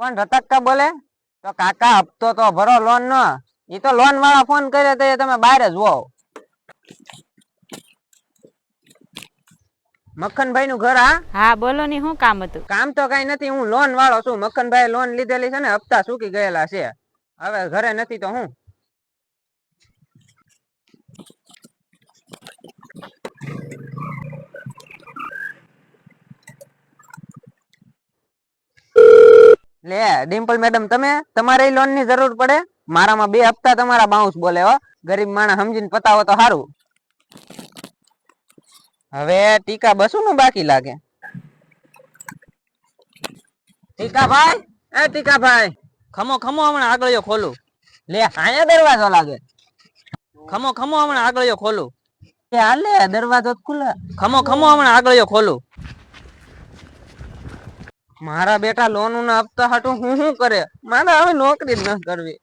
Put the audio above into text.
કોણ રતક્કા બોલે? તો કાકા હપ્તો તો ભરો લોન નો. ઈ તો લોન વાળા ફોન કરે તો તમે બહાર જ હોવ. મક્ખનભાઈ નું ઘર? હા બોલો ની, શું કામ હતું? કામ તો કઈ નથી, હું લોન વાળો છું. મક્ખનભાઈ લોન લીધેલી છે ને, હપ્તા ચૂકી ગયેલા છે. હવે ઘરે નથી તો હું. લે ડિમ્પલ મેડમ, તમારે લોન ની જરૂર પડે? મારામાં 2 હપ્તા તમારા બાઉન્સ બોલે હો. ગરીબ માણસ સમજીને પતાવો તો સારું. હવે ટીકા બસુ નું બાકી લાગે. ટીકાભાઈ, એ ટીકાભાઈ, ખમો ખમો, હમણાં આગળિયો ખોલું. લે આયા દરવાજો લાગે. ખમો ખમો, હમણાં આગળિયો ખોલું. હાલે દરવાજો ખુલે. ખમો ખમો, હમણાં આગળિયો ખોલું. મારા બેટા લોન ના હપ્તા હાટું હું કરે? મારે હવે નોકરી જ ન કરવી.